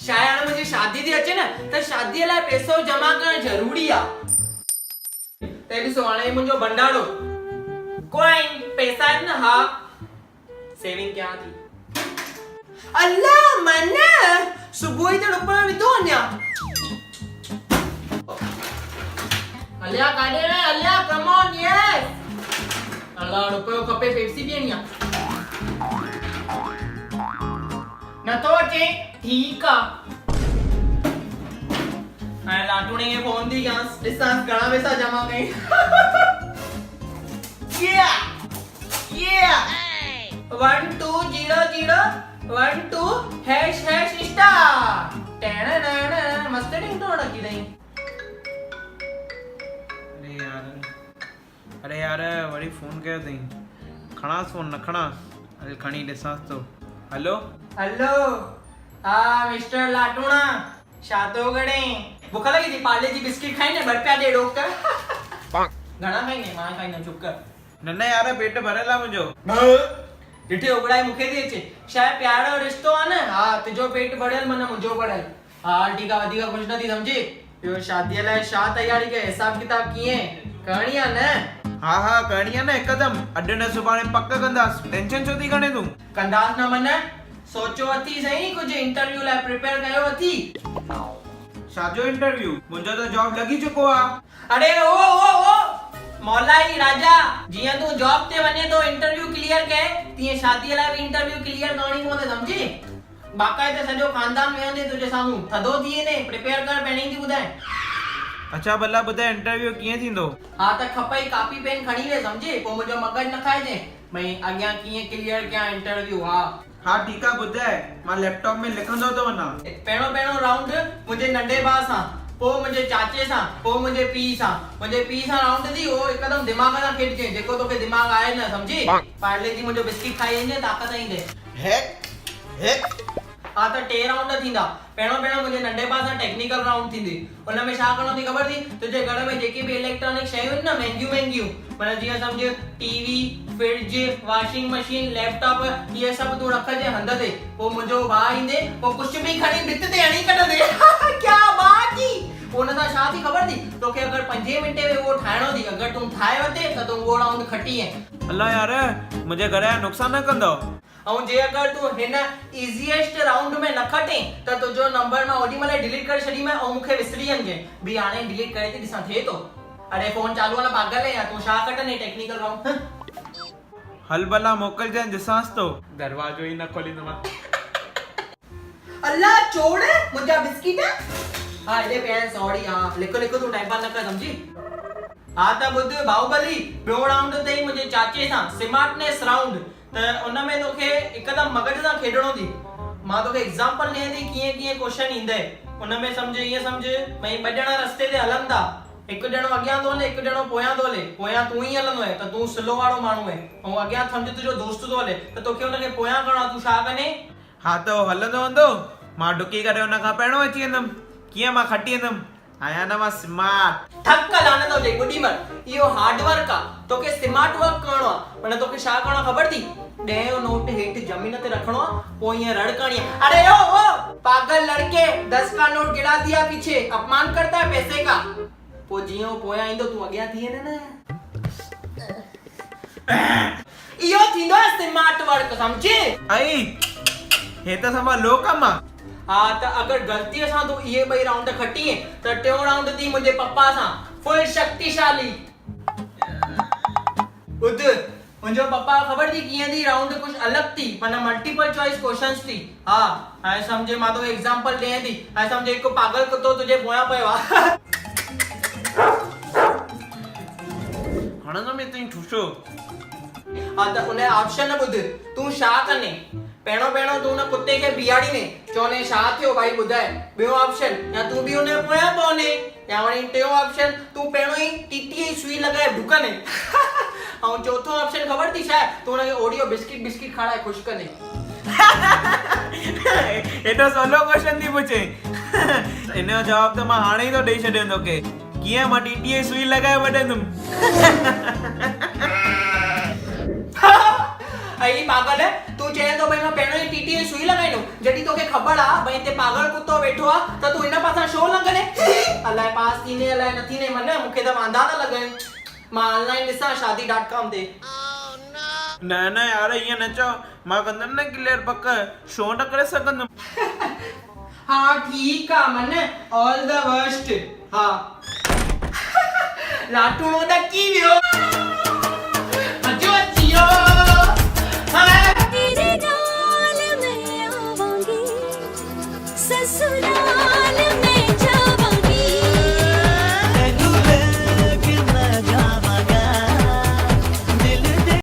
शायद मुझे शादी थी अचे न त शादी लाइ पैसो जमा करण ज़रूरी आ। ते ॾिसो हाणे मुंहिंजो भंडारो कोइन पैसा आहिनि न हा सेविंग कयां थी। अल्लाह मन सुबुह ई त रुपयो विधो अञा। अलिया काॾे रे अलिया कम ऑन यस। अल्लाह रुपयो खपे पेप्सी पीअणी आ। नथो अचे ठीक आ। हाणे लाटूणे खे फोन थी कयांसि ॾिसांसि घणा पैसा जमा कई। Yeah 1200 ##* मस्त टिंगटोण रखी अथई। अरे यार वरी फोन कयो अथई। खणांसि फोन न खणांसि? हल खणी ॾिसांसि तो। हेलो हेलो हा मिस्टर लाटूणा छा थो करे? बुख लगी थी पार्ले जी बिस्किट खाईंदे ॿ रुपया ॾे रोक कर। घणा खाईंदे? मां खाईंदमि चुप कर। न यार पेट भरियल आहे मुंहिंजो। ॾिठे उगड़ाई मूंखे थी अचे। शायदि प्यार जो रिश्तो आहे न। हा तुंहिंजो पेट भरियल माना मुंहिंजो भरियल। हा ठीकु आहे वधीक कुझु न थी सम्झी। ॿियो शादीअ लाइ छा तयारी कई? हिसाब किताब कीअं करणी आहे न? हा करणी आहे न हिकदमि। अॼु न सुभाणे पक कंदासीं। टेंशन छो थी खणे तूं? कंदासीं न मन सोचो अथी सही कुझु इंटरव्यू लाइ प्रिपेयर कयो अथी। छाजो इंटरव्यू? मुंहिंजो त जॉब लॻी चुको आहे। अरे ओ मौलाई राजा जीअं तूं जॉब ते वञे तो इंटरव्यू क्लियर कए तीअं शादीअ लाइ बि इंटरव्यू क्लियर करणी पवंदे सम्झी। बाक़ाइदे सॼो खानदान वेहंदे तुंहिंजे साम्हूं थधो थी वेंदे प्रिपेयर कर पहिरीं थी ॿुधाए। अच्छा भला ॿुधाए इंटरव्यू कीअं थींदो? हा त खपई कापी पेन खणी वे सम्झी। पोइ मुंहिंजो मगज न खाइजे भई अॻियां कीअं क्लियर कयां इंटरव्यू। हा ठीकु आहे ॿुधाए। मां लैपटॉप में लिखंदो थो वञा। पहिरों राउंड मुंहिंजे नंढे भाउ सां, पोइ मुंहिंजे चाचे सां, पोइ मुंहिंजे पीउ सां। मुंहिंजे पीउ सां राउंड थी उहो हिकदमि दिमाग़ सां खेॾजे जेको तोखे दिमाग़ आहे न सम्झी। पार्ले जी मुंहिंजो बिस्किट खाई वञे ताक़त ईंदे। हा त 3 राउंड थींदा। पहिरों मुंहिंजे नंढे भाउ सां टेक्निकल राउंड थींदी। उनमें छा करणो थी ख़बर थी? तुंहिंजे घर में जेके बि इलेक्ट्रॉनिक शयूं आहिनि न महांगियूं माना जीअं सम्झ TV fridge washing machine laptop इहे सभु तूं रखजे हंध ते। पोइ मुंहिंजो भाउ ईंदे पोइ कुझु बि खणी भित ते हणी कढंदे। क्या बात थी। पोइ उन सां छा थी ख़बर थी? तोखे अगरि 5 मिंटे में उहो ठाहिणो थी अगरि तूं ठाहे वठे त तूं उहो राउंड खटी आहे। अल्लाह यार मुंहिंजे घर जा नुक़सान न कंदो। ऐं जे अगरि तूं हिन इज़ीएस्ट राउंड में न खटे त तुंहिंजो नंबर मां ओॾी महिल डिलीट करे छॾीमांइ ऐं मूंखे विसरी वञे बि हाणे डिलीट करे थी ॾिसां थिए थो। अरे फोन चालू आहे न पागल आहे या तूं छा कटने टेक्निकल राउंड। हल भला मोकिलजांइ ॾिसांसि तो। दरवाजो ई न खोलींदो मां। अल्लाह चोड़ मुंहिंजा बिस्किट। हा हेॾे पिया आहिनि सॉरी। हा लिखो तूं टाइम पास न कर सम्झी। हा त ॿुध बाहुबली ॿियो राउंड अथई मुंहिंजे चाचे सां स्मार्टनेस राउंड। त उनमें तोखे हिकदमि मगज सां खेॾणो थी। मां तोखे एग्जांपल ॾियां थी कीअं क्वेश्चन ईंदे। उनमें सम्झ ईअं सम्झ भई 2 ॼणा रस्ते ते हलनि था। हिकु ॼणो अॻियां थो हले हिकु ॼणो पोयां थो हले। पोयां तूं ई हलंदो आहे त तूं स्लो वारो माण्हू आहे ऐं अॻियां सम्झ तुंहिंजो दोस्त थो हले त तोखे हुनखे पोयां करणो आहे। तूं छा कंदे? हा त हलंदो हूंदो मां डुकी करे हुन खां पहिरियों अची वेंदुमि। कीअं मां खटी वेंदुमि। आया न मां स्मार्ट। ठक लानत हुजे गुडी मर इहो हार्ड वर्क आहे। तोखे स्मार्ट वर्क करणो आहे माना तोखे छा करणो ख़बर थी? 10 नोट हेठि ज़मीन ते रखणो आहे पोइ ईअं रड़ करणी आहे। अरे ओ पागल लड़के 10 का नोट गिरा दिया पीछे अपमान करता है पैसे का। पोइ जीअं पोयां ईंदो तूं अॻियां थी वेंदे न। इहो थींदो आहे स्मार्ट वर्क सम्झी। आई हे त समा लो कम आहे। हा त अगरि ग़लतीअ सां तूं इहे 2 राउंड खटीए त 3 राउंड थी मुंहिंजे पप्पा सां फुल शक्तिशाली। ॿुध मुंहिंजो पप्पा ख़बर थी कीअं थी राउंड कुझु अलॻि थी माना मल्टीपल चॉइस क्वेश्चंस थी। हा हाणे सम्झे मां तोखे एग्जांपल ॾियां थी। हाणे सम्झे हिकु पागल कुत्तो तुंहिंजे पोयां पियो आहे। हणंदो में तई ठुशो। हा त उन ऑप्शन ॿुध तूं छा कंदे। पहिरों तूं उन कुत्ते खे बिहाड़ी में चवने छा थियो भाई ॿुधाए। ॿियो ऑप्शन या तूं बि उन पोयां पवने या वरी टियों ऑप्शन तूं पहिरों ई टीटी जी सुई लॻाए ढुकने। ऐं चौथो ऑप्शन ख़बर थी छा आहे? तूं हुनखे ओडियो बिस्किट खाराए ख़ुशि कंदे। एॾो सवलो क्वेश्चन थी पुछे। हिनजो जवाब त मां हाणे ई थो ॾेई छॾियां तोखे। कीअं मां टीटी जी सुई लॻाए वठंदुमि। अई पागल तूं चए थो भई मां पहिरियों ई टीटीअ सुई लॻाईंदुमि जॾहिं तोखे ख़बर आहे भई हिते पागल कुतो वेठो आहे त तूं हिन पासां छो लंघंदे अलाए पास थींदे अलाए न थींदे मन मूंखे त वांदा था लॻनि मां ऑनलाइन ॾिसां शादी.com ते न न यार ईअं न चओ मां कंदुमि न क्लियर पक छो न करे सघंदुमि हा ठीकु आहे मन ऑल द वर्स्ट हा लाटूणो त की वियो मजो अची वियो तेरे नाल मैं आवांगी ससुराल